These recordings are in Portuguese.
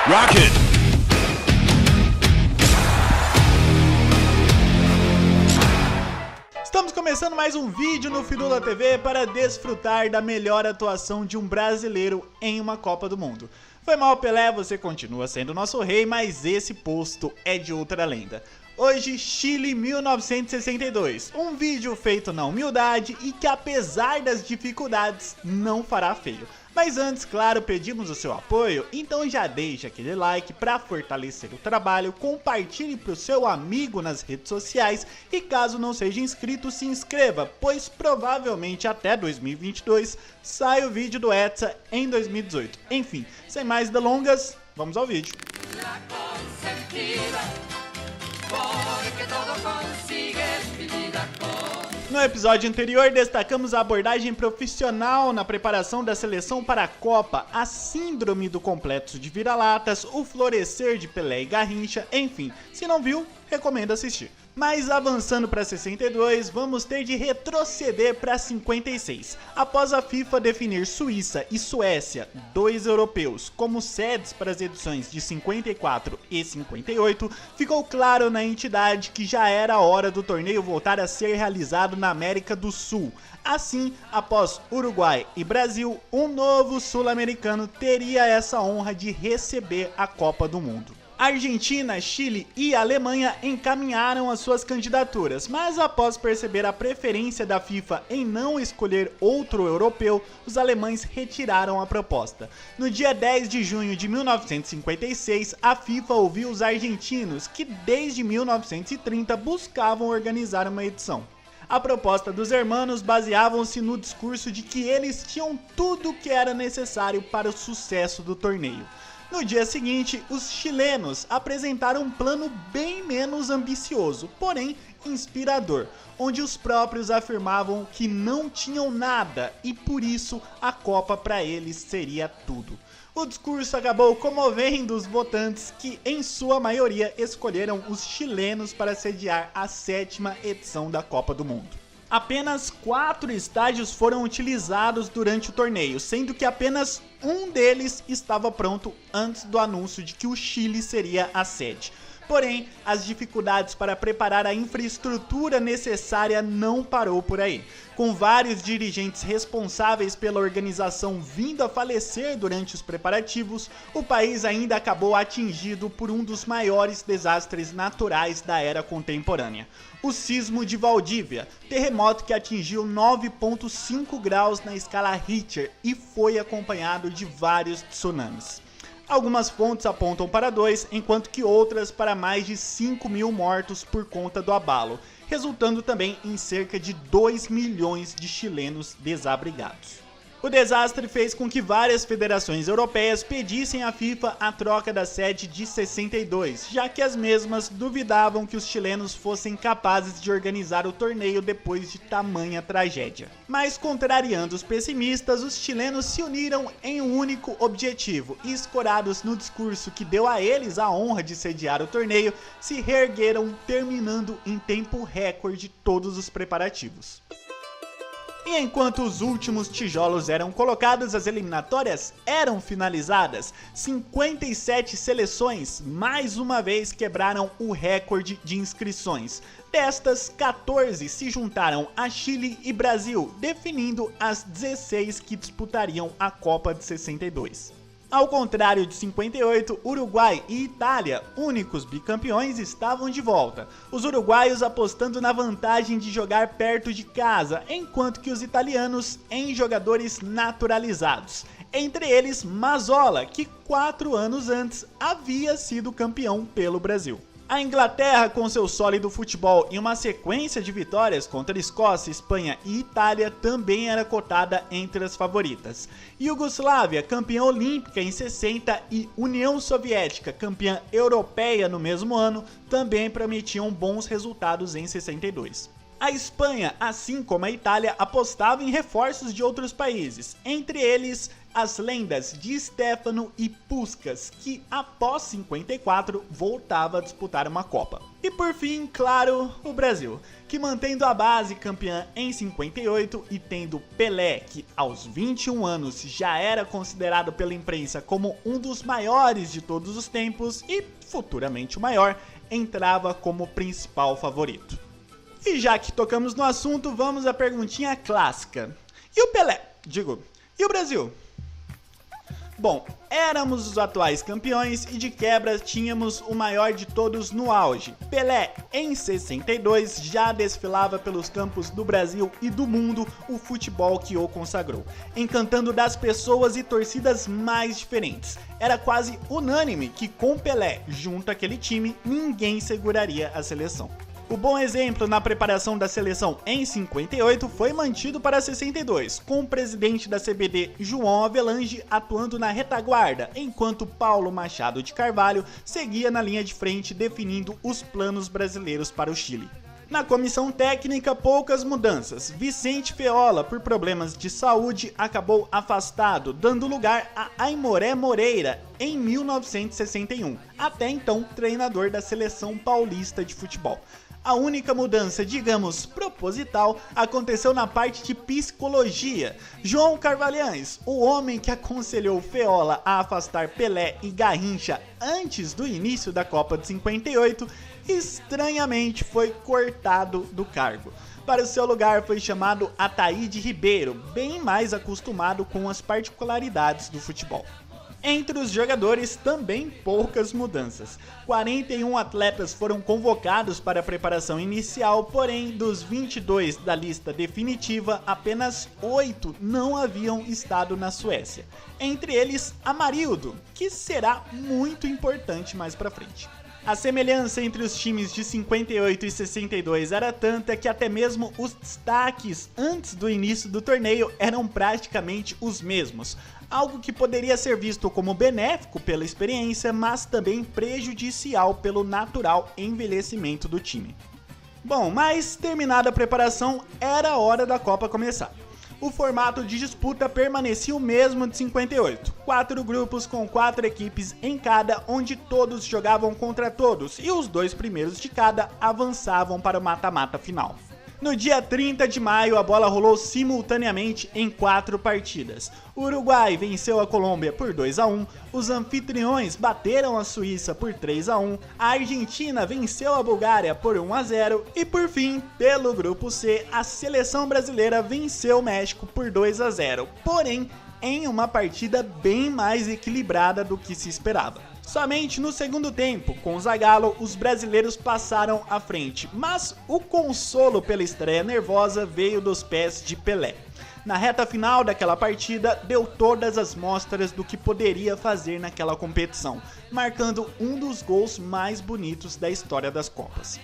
Rocket! Estamos começando mais um vídeo no Firula TV para desfrutar da melhor atuação de um brasileiro em uma Copa do Mundo. Foi mal, Pelé, você continua sendo nosso rei, mas esse posto é de outra lenda. Hoje, Chile 1962, um vídeo feito na humildade e que apesar das dificuldades não fará feio. Mas antes, claro, pedimos o seu apoio, então já deixa aquele like para fortalecer o trabalho, compartilhe para o seu amigo nas redes sociais e caso não seja inscrito, se inscreva, pois provavelmente até 2022 sai o vídeo do Hexa em 2018. Enfim, sem mais delongas, vamos ao vídeo. No episódio anterior, destacamos a abordagem profissional na preparação da seleção para a Copa, a síndrome do complexo de vira-latas, o florescer de Pelé e Garrincha, enfim, se não viu, recomendo assistir. Mas avançando para 62, vamos ter de retroceder para 56. Após a FIFA definir Suíça e Suécia, dois europeus, como sedes para as edições de 54 e 58, ficou claro na entidade que já era hora do torneio voltar a ser realizado na América do Sul. Assim, após Uruguai e Brasil, um novo sul-americano teria essa honra de receber a Copa do Mundo. Argentina, Chile e Alemanha encaminharam as suas candidaturas, mas após perceber a preferência da FIFA em não escolher outro europeu, os alemães retiraram a proposta. No dia 10 de junho de 1956, a FIFA ouviu os argentinos, que desde 1930 buscavam organizar uma edição. A proposta dos hermanos baseavam-se no discurso de que eles tinham tudo o que era necessário para o sucesso do torneio. No dia seguinte, os chilenos apresentaram um plano bem menos ambicioso, porém inspirador, onde os próprios afirmavam que não tinham nada e por isso a Copa para eles seria tudo. O discurso acabou comovendo os votantes que, em sua maioria, escolheram os chilenos para sediar a 7ª edição da Copa do Mundo. Apenas 4 estádios foram utilizados durante o torneio, sendo que apenas um deles estava pronto antes do anúncio de que o Chile seria a sede. Porém, as dificuldades para preparar a infraestrutura necessária não parou por aí. Com vários dirigentes responsáveis pela organização vindo a falecer durante os preparativos, o país ainda acabou atingido por um dos maiores desastres naturais da era contemporânea. O sismo de Valdívia, terremoto que atingiu 9,5 graus na escala Richter e foi acompanhado de vários tsunamis. Algumas fontes apontam para 2, enquanto que outras para mais de 5.000 mortos por conta do abalo, resultando também em cerca de 2 milhões de chilenos desabrigados. O desastre fez com que várias federações europeias pedissem à FIFA a troca da sede de 62, já que as mesmas duvidavam que os chilenos fossem capazes de organizar o torneio depois de tamanha tragédia. Mas contrariando os pessimistas, os chilenos se uniram em um único objetivo e, escorados no discurso que deu a eles a honra de sediar o torneio, se reergueram, terminando em tempo recorde todos os preparativos. E enquanto os últimos tijolos eram colocados, as eliminatórias eram finalizadas. 57 seleções mais uma vez quebraram o recorde de inscrições. Destas, 14 se juntaram a Chile e Brasil, definindo as 16 que disputariam a Copa de 62. Ao contrário de 58, Uruguai e Itália, únicos bicampeões, estavam de volta. Os uruguaios apostando na vantagem de jogar perto de casa, enquanto que os italianos em jogadores naturalizados. Entre eles, Mazzola, que 4 anos antes havia sido campeão pelo Brasil. A Inglaterra, com seu sólido futebol e uma sequência de vitórias contra Escócia, Espanha e Itália, também era cotada entre as favoritas. Iugoslávia, campeã olímpica em 60, e União Soviética, campeã europeia no mesmo ano, também prometiam bons resultados em 62. A Espanha, assim como a Itália, apostava em reforços de outros países, entre eles as lendas Di Stéfano e Puskás, que após 54 voltava a disputar uma Copa. E por fim, claro, o Brasil, que mantendo a base campeã em 58 e tendo Pelé, que aos 21 anos já era considerado pela imprensa como um dos maiores de todos os tempos e futuramente o maior, entrava como principal favorito. E já que tocamos no assunto, vamos à perguntinha clássica. E o Pelé? E o Brasil? Bom, éramos os atuais campeões e de quebra tínhamos o maior de todos no auge. Pelé, em 62, já desfilava pelos campos do Brasil e do mundo o futebol que o consagrou, encantando das pessoas e torcidas mais diferentes. Era quase unânime que com Pelé junto àquele time, ninguém seguraria a seleção. O bom exemplo na preparação da seleção em 58 foi mantido para 62, com o presidente da CBD, João Avelange, atuando na retaguarda, enquanto Paulo Machado de Carvalho seguia na linha de frente definindo os planos brasileiros para o Chile. Na comissão técnica, poucas mudanças. Vicente Feola, por problemas de saúde, acabou afastado, dando lugar a Aimoré Moreira em 1961, até então treinador da Seleção Paulista de Futebol. A única mudança, digamos, proposital, aconteceu na parte de psicologia. João Carvalhães, o homem que aconselhou Feola a afastar Pelé e Garrincha antes do início da Copa de 58, estranhamente foi cortado do cargo. Para o seu lugar foi chamado Ataíde Ribeiro, bem mais acostumado com as particularidades do futebol. Entre os jogadores, também poucas mudanças. 41 atletas foram convocados para a preparação inicial, porém, dos 22 da lista definitiva, apenas 8 não haviam estado na Suécia. Entre eles, Amarildo, que será muito importante mais pra frente. A semelhança entre os times de 58 e 62 era tanta que até mesmo os destaques antes do início do torneio eram praticamente os mesmos, algo que poderia ser visto como benéfico pela experiência, mas também prejudicial pelo natural envelhecimento do time. Bom, mas terminada a preparação, era a hora da Copa começar. O formato de disputa permanecia o mesmo de 58, 4 grupos com 4 equipes em cada, onde todos jogavam contra todos e os 2 primeiros de cada avançavam para o mata-mata final. No dia 30 de maio, a bola rolou simultaneamente em 4 partidas. O Uruguai venceu a Colômbia por 2-1, os anfitriões bateram a Suíça por 3-1, a Argentina venceu a Bulgária por 1-0 e, por fim, pelo grupo C, a seleção brasileira venceu o México por 2-0, porém, em uma partida bem mais equilibrada do que se esperava. Somente no segundo tempo, com o Zagallo, os brasileiros passaram à frente, mas o consolo pela estreia nervosa veio dos pés de Pelé. Na reta final daquela partida, deu todas as mostras do que poderia fazer naquela competição, marcando um dos gols mais bonitos da história das Copas.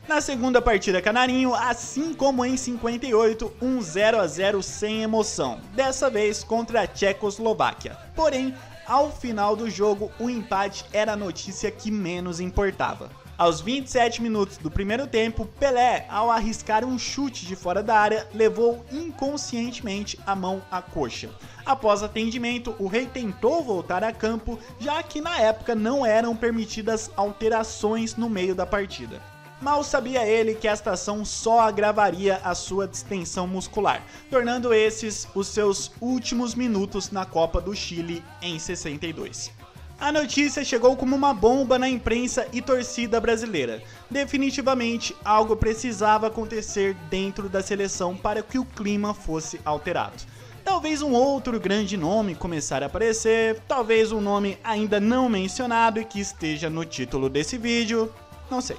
Na segunda partida canarinho, assim como em 58, um 0-0 sem emoção, dessa vez contra a Tchecoslováquia. Porém, ao final do jogo, o empate era a notícia que menos importava. Aos 27 minutos do primeiro tempo, Pelé, ao arriscar um chute de fora da área, levou inconscientemente a mão à coxa. Após atendimento, o rei tentou voltar a campo, já que na época não eram permitidas alterações no meio da partida. Mal sabia ele que esta ação só agravaria a sua distensão muscular, tornando esses os seus últimos minutos na Copa do Chile em 62. A notícia chegou como uma bomba na imprensa e torcida brasileira. Definitivamente, algo precisava acontecer dentro da seleção para que o clima fosse alterado. Talvez um outro grande nome começar a aparecer, talvez um nome ainda não mencionado e que esteja no título desse vídeo, não sei.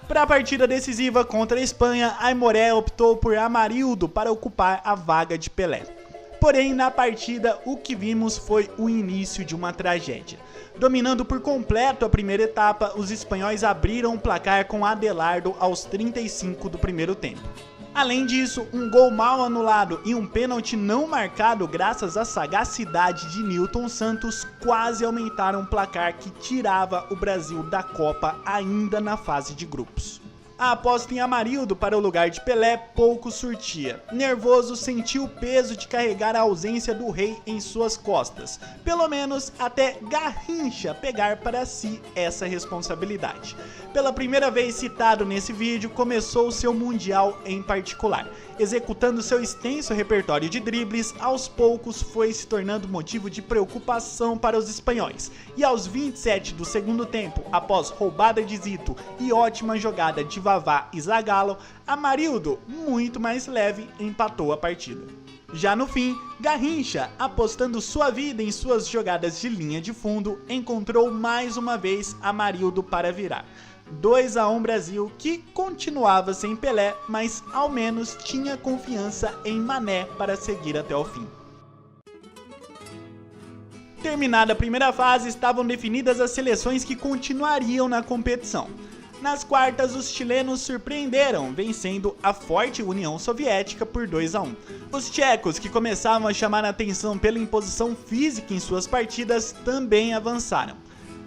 Para a partida decisiva contra a Espanha, Aimoré optou por Amarildo para ocupar a vaga de Pelé. Porém, na partida, o que vimos foi o início de uma tragédia. Dominando por completo a primeira etapa, os espanhóis abriram o placar com Adelardo aos 35 do primeiro tempo. Além disso, um gol mal anulado e um pênalti não marcado graças à sagacidade de Nilton Santos quase aumentaram o placar que tirava o Brasil da Copa ainda na fase de grupos. A aposta em Amarildo para o lugar de Pelé pouco surtia. Nervoso, sentiu o peso de carregar a ausência do rei em suas costas, pelo menos até Garrincha pegar para si essa responsabilidade. Pela primeira vez citado nesse vídeo, começou seu mundial em particular. Executando seu extenso repertório de dribles, aos poucos foi se tornando motivo de preocupação para os espanhóis. E aos 27 do segundo tempo, após roubada de Zito e ótima jogada de Vavá e Zagallo, Amarildo, muito mais leve, empatou a partida. Já no fim, Garrincha, apostando sua vida em suas jogadas de linha de fundo, encontrou mais uma vez Amarildo para virar. 2-1 Brasil, que continuava sem Pelé, mas ao menos tinha confiança em Mané para seguir até o fim. Terminada a primeira fase, estavam definidas as seleções que continuariam na competição. Nas quartas, os chilenos surpreenderam, vencendo a forte União Soviética por 2-1. Os tchecos, que começavam a chamar a atenção pela imposição física em suas partidas, também avançaram.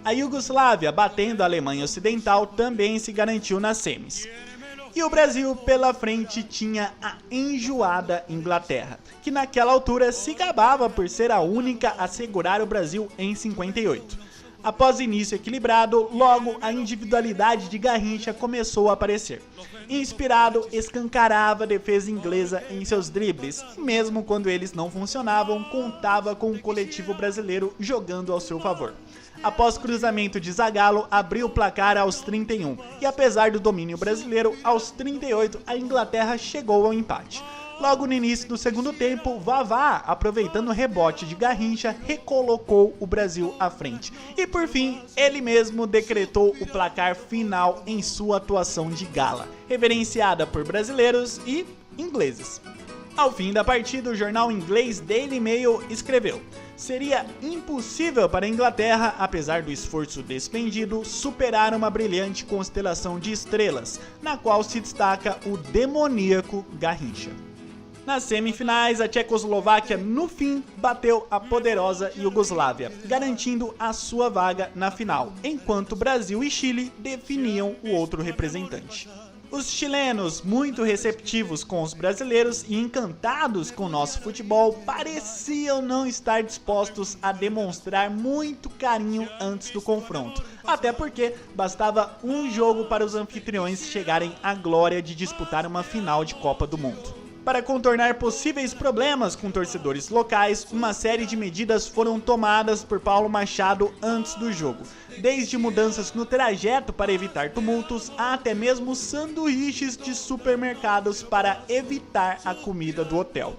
A Iugoslávia, batendo a Alemanha Ocidental, também se garantiu nas semis. E o Brasil, pela frente, tinha a enjoada Inglaterra, que naquela altura se gabava por ser a única a segurar o Brasil em 58. Após início equilibrado, logo a individualidade de Garrincha começou a aparecer. Inspirado, escancarava a defesa inglesa em seus dribles, e mesmo quando eles não funcionavam, contava com o coletivo brasileiro jogando ao seu favor. Após cruzamento de Zagallo, abriu o placar aos 31, e apesar do domínio brasileiro, aos 38 a Inglaterra chegou ao empate. Logo no início do segundo tempo, Vavá, aproveitando o rebote de Garrincha, recolocou o Brasil à frente. E por fim, ele mesmo decretou o placar final em sua atuação de gala, reverenciada por brasileiros e ingleses. Ao fim da partida, o jornal inglês Daily Mail escreveu: seria impossível para a Inglaterra, apesar do esforço despendido, superar uma brilhante constelação de estrelas, na qual se destaca o demoníaco Garrincha. Nas semifinais, a Tchecoslováquia, no fim, bateu a poderosa Iugoslávia, garantindo a sua vaga na final, enquanto Brasil e Chile definiam o outro representante. Os chilenos, muito receptivos com os brasileiros e encantados com o nosso futebol, pareciam não estar dispostos a demonstrar muito carinho antes do confronto, até porque bastava um jogo para os anfitriões chegarem à glória de disputar uma final de Copa do Mundo. Para contornar possíveis problemas com torcedores locais, uma série de medidas foram tomadas por Paulo Machado antes do jogo, desde mudanças no trajeto para evitar tumultos, a até mesmo sanduíches de supermercados para evitar a comida do hotel.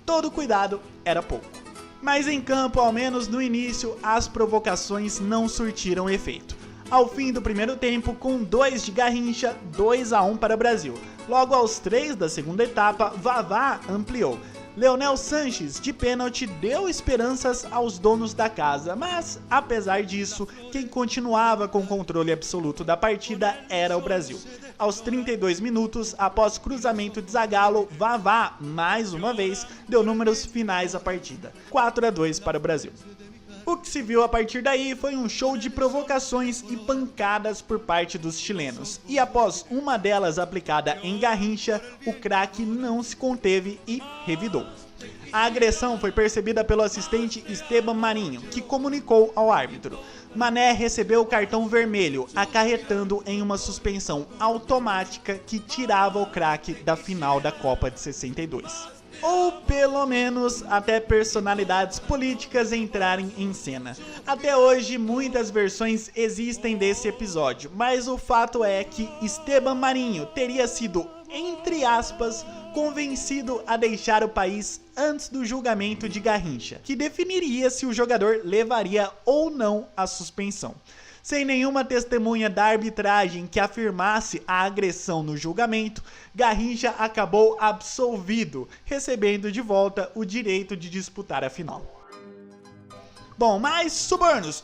Todo cuidado era pouco. Mas em campo, ao menos no início, as provocações não surtiram efeito. Ao fim do primeiro tempo, com 2 de Garrincha, 2-1 para o Brasil. Logo aos 3 da segunda etapa, Vavá ampliou. Leonel Sanches, de pênalti, deu esperanças aos donos da casa, mas, apesar disso, quem continuava com controle absoluto da partida era o Brasil. Aos 32 minutos, após cruzamento de Zagallo, Vavá, mais uma vez, deu números finais à partida. 4-2 para o Brasil. O que se viu a partir daí foi um show de provocações e pancadas por parte dos chilenos. E após uma delas aplicada em Garrincha, o craque não se conteve e revidou. A agressão foi percebida pelo assistente Esteban Marinho, que comunicou ao árbitro. Mané recebeu o cartão vermelho, acarretando em uma suspensão automática que tirava o craque da final da Copa de 62. Ou pelo menos até personalidades políticas entrarem em cena. Até hoje muitas versões existem desse episódio, mas o fato é que Esteban Marinho teria sido, entre aspas, convencido a deixar o país antes do julgamento de Garrincha, que definiria se o jogador levaria ou não a suspensão. Sem nenhuma testemunha da arbitragem que afirmasse a agressão no julgamento, Garrincha acabou absolvido, recebendo de volta o direito de disputar a final. Bom, mas subornos,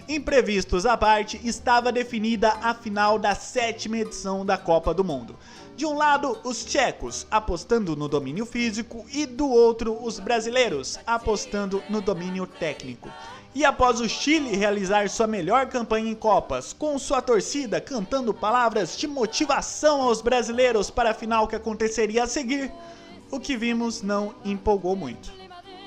imprevistos à parte, estava definida a final da 7ª edição da Copa do Mundo. De um lado, os tchecos, apostando no domínio físico, e do outro, os brasileiros, apostando no domínio técnico. E após o Chile realizar sua melhor campanha em Copas, com sua torcida cantando palavras de motivação aos brasileiros para a final que aconteceria a seguir, o que vimos não empolgou muito.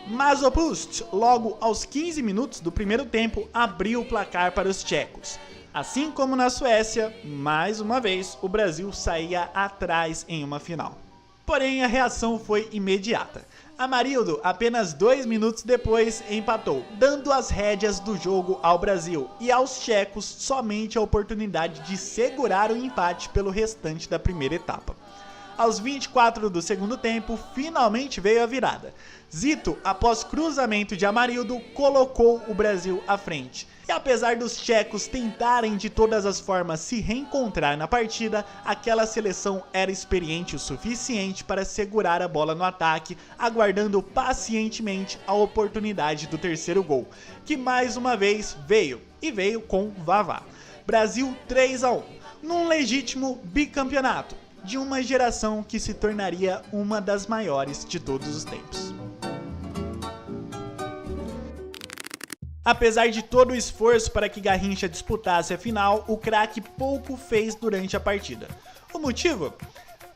Mas o Pust, logo aos 15 minutos do primeiro tempo, abriu o placar para os tchecos. Assim como na Suécia, mais uma vez, o Brasil saía atrás em uma final. Porém, a reação foi imediata. Amarildo, apenas 2 minutos depois, empatou, dando as rédeas do jogo ao Brasil e aos tchecos somente a oportunidade de segurar o empate pelo restante da primeira etapa. Aos 24 do segundo tempo, finalmente veio a virada. Zito, após cruzamento de Amarildo, colocou o Brasil à frente. E apesar dos tchecos tentarem de todas as formas se reencontrar na partida, aquela seleção era experiente o suficiente para segurar a bola no ataque, aguardando pacientemente a oportunidade do terceiro gol, que mais uma vez veio, e veio com Vavá. Brasil 3-1, num legítimo bicampeonato de uma geração que se tornaria uma das maiores de todos os tempos. Apesar de todo o esforço para que Garrincha disputasse a final, o craque pouco fez durante a partida. O motivo?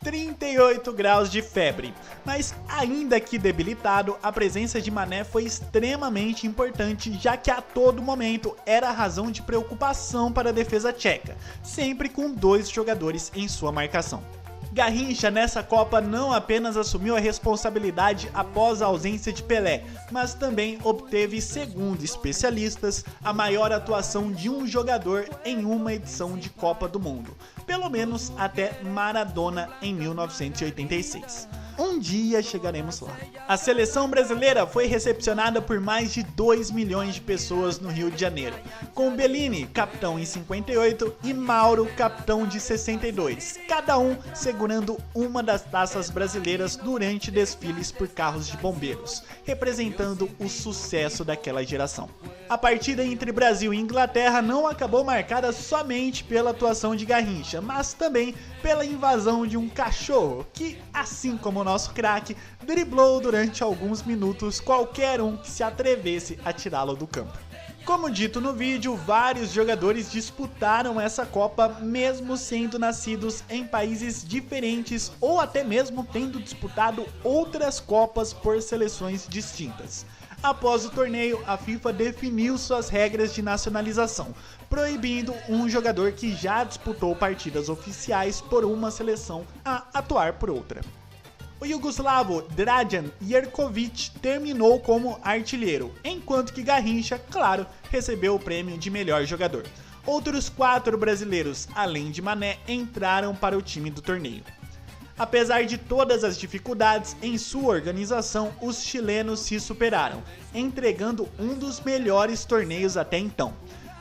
38 graus de febre, mas ainda que debilitado, a presença de Mané foi extremamente importante, já que a todo momento era a razão de preocupação para a defesa tcheca, sempre com 2 jogadores em sua marcação. Garrincha nessa Copa não apenas assumiu a responsabilidade após a ausência de Pelé, mas também obteve, segundo especialistas, a maior atuação de um jogador em uma edição de Copa do Mundo, pelo menos até Maradona em 1986. Um dia chegaremos lá. A seleção brasileira foi recepcionada por mais de 2 milhões de pessoas no Rio de Janeiro, com Bellini, capitão em 58, e Mauro, capitão de 62, cada um segurando uma das taças brasileiras durante desfiles por carros de bombeiros, representando o sucesso daquela geração. A partida entre Brasil e Inglaterra não acabou marcada somente pela atuação de Garrincha, mas também pela invasão de um cachorro que, assim como o nosso craque, driblou durante alguns minutos qualquer um que se atrevesse a tirá-lo do campo. Como dito no vídeo, vários jogadores disputaram essa Copa mesmo sendo nascidos em países diferentes ou até mesmo tendo disputado outras Copas por seleções distintas. Após o torneio, a FIFA definiu suas regras de nacionalização, proibindo um jogador que já disputou partidas oficiais por uma seleção a atuar por outra. O iugoslavo Dragan Jerkovic terminou como artilheiro, enquanto que Garrincha, claro, recebeu o prêmio de melhor jogador. Outros 4 brasileiros, além de Mané, entraram para o time do torneio. Apesar de todas as dificuldades em sua organização, os chilenos se superaram, entregando um dos melhores torneios até então.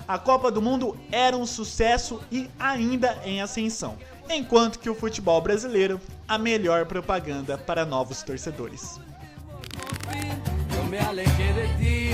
A Copa do Mundo era um sucesso e ainda em ascensão, enquanto que o futebol brasileiro, a melhor propaganda para novos torcedores. Eu me alejei de ti.